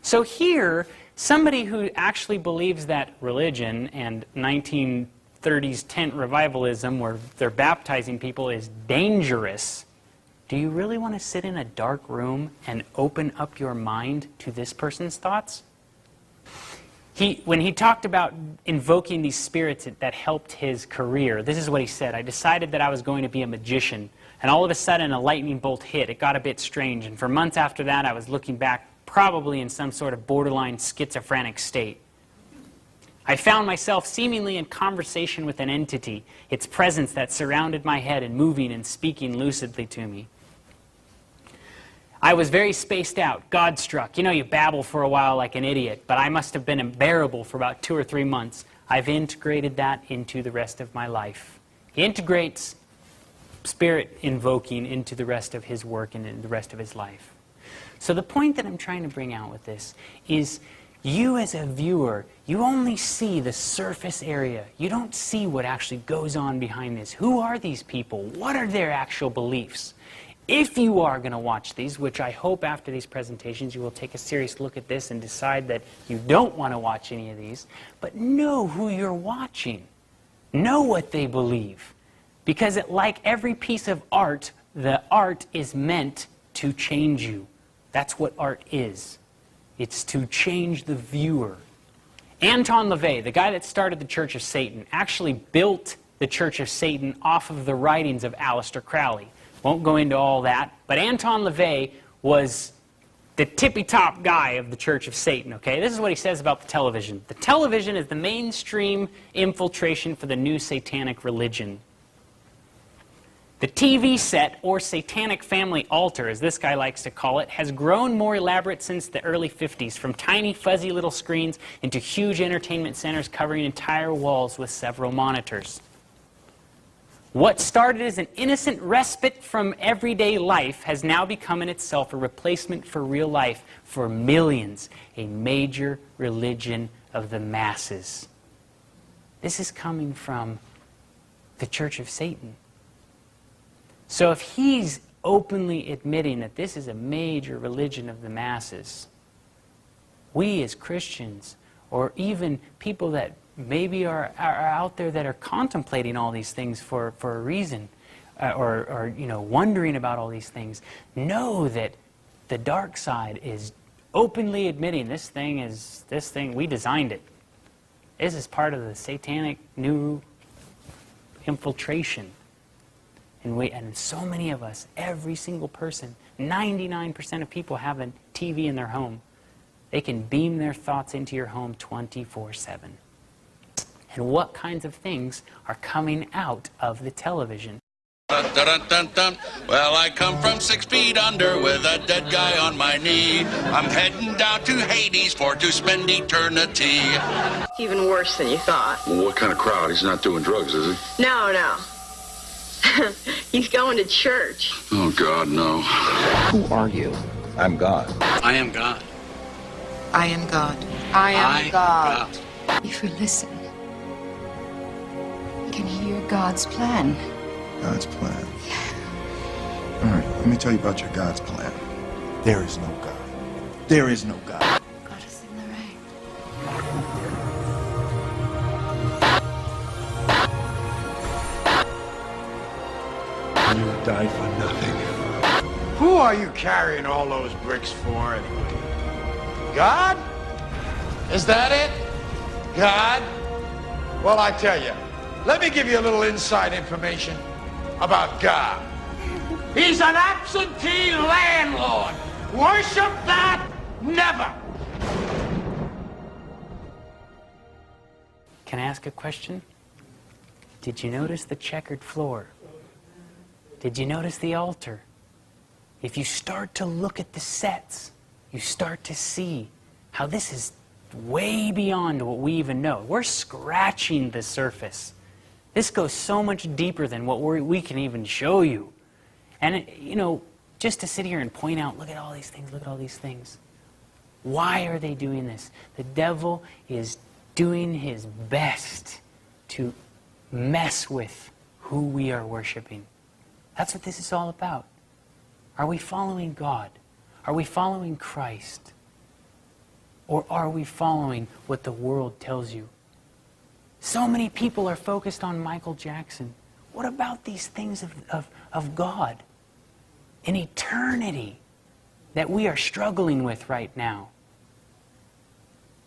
So here, somebody who actually believes that religion and 1930s tent revivalism, where they're baptizing people, is dangerous, do you really want to sit in a dark room and open up your mind to this person's thoughts? When he talked about invoking these spirits that helped his career, this is what he said: I decided that I was going to be a magician, and all of a sudden a lightning bolt hit. It got a bit strange, and for months after that I was looking back probably in some sort of borderline schizophrenic state. I found myself seemingly in conversation with an entity, its presence that surrounded my head and moving and speaking lucidly to me. I was very spaced out, God-struck. You know, you babble for a while like an idiot, but I must have been unbearable for about 2 or 3 months. I've integrated that into the rest of my life. He integrates spirit invoking into the rest of his work and in the rest of his life. So the point that I'm trying to bring out with this is, you as a viewer, you only see the surface area. You don't see what actually goes on behind this. Who are these people? What are their actual beliefs? If you are going to watch these, which I hope after these presentations you will take a serious look at this and decide that you don't want to watch any of these, but know who you're watching. Know what they believe. Because like every piece of art, the art is meant to change you. That's what art is. It's to change the viewer. Anton LaVey, the guy that started the Church of Satan, actually built the Church of Satan off of the writings of Aleister Crowley. Won't go into all that, but Anton LaVey was the tippy-top guy of the Church of Satan, okay? This is what he says about the television. The television is the mainstream infiltration for the new satanic religion. The TV set, or satanic family altar, as this guy likes to call it, has grown more elaborate since the early 50s, from tiny fuzzy little screens into huge entertainment centers covering entire walls with several monitors. What started as an innocent respite from everyday life has now become in itself a replacement for real life for millions, a major religion of the masses. This is coming from the Church of Satan. So if he's openly admitting that this is a major religion of the masses, we as Christians, or even people that maybe are out there that are contemplating all these things for a reason, or you know, wondering about all these things, know that the dark side is openly admitting this thing, we designed it. This is part of the satanic new infiltration. And so many of us, every single person, 99% of people have a TV in their home. They can beam their thoughts into your home 24/7. And what kinds of things are coming out of the television? Dun, dun, dun, dun. Well, I come from 6 feet under with a dead guy on my knee. I'm heading down to Hades for to spend eternity. Even worse than you thought. Well, what kind of crowd? He's not doing drugs, is he? No, no. He's going to church. Oh, God, no. Who are you? I'm God. I am God. I am God. I am God. If we listen, we can hear God's plan. God's plan. All right, let me tell you about your God's plan. There is no God. There is no God. Got us in the rain. You die for nothing. Who are you carrying all those bricks for anyway? God? Is that it? God? Well, I tell you, let me give you a little inside information about God. He's an absentee landlord. Worship that? Never. Can I ask a question? Did you notice the checkered floor? Did you notice the altar? If you start to look at the sets, you start to see how this is way beyond what we even know. We're scratching the surface. This goes so much deeper than what we can even show you. And, you know, just to sit here and point out, look at all these things, look at all these things. Why are they doing this? The devil is doing his best to mess with who we are worshiping. That's what this is all about. Are we following God? Are we following Christ? Or are we following what the world tells you? So many people are focused on Michael Jackson. What about these things of God? An eternity that we are struggling with right now.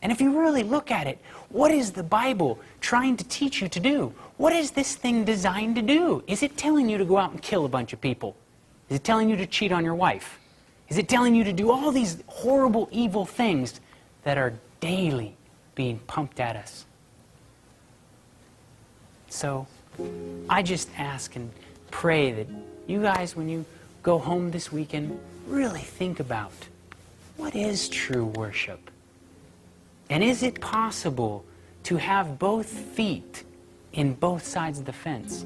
And if you really look at it, what is the Bible trying to teach you to do? What is this thing designed to do? Is it telling you to go out and kill a bunch of people? Is it telling you to cheat on your wife? Is it telling you to do all these horrible, evil things that are daily being pumped at us? So, I just ask and pray that you guys, when you go home this weekend, really think about, what is true worship? And is it possible to have both feet in both sides of the fence?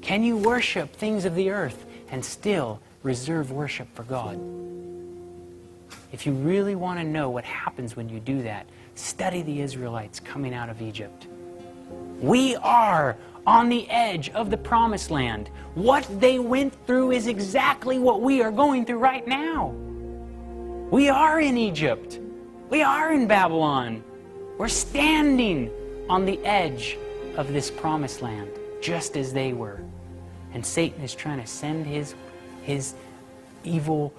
Can you worship things of the earth and still reserve worship for God? If you really want to know what happens when you do that, study the Israelites coming out of Egypt. We are on the edge of the promised land. What they went through is exactly what we are going through right now. We are in Egypt. We are in Babylon. We're standing on the edge of this promised land, just as they were. And Satan is trying to send his evil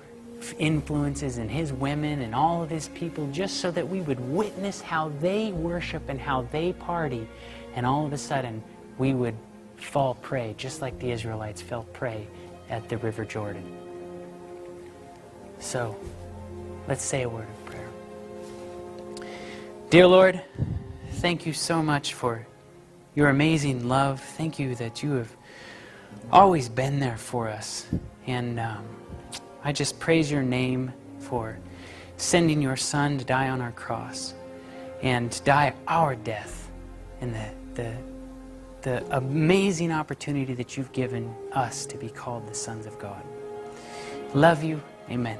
influences and his women and all of his people just so that we would witness how they worship and how they party. And all of a sudden, we would fall prey, just like the Israelites fell prey at the River Jordan. So, let's say a word of prayer. Dear Lord, thank you so much for your amazing love. Thank you that you have always been there for us. And I just praise your name for sending your Son to die on our cross and die our death in the amazing opportunity that you've given us to be called the sons of God. Love you. Amen.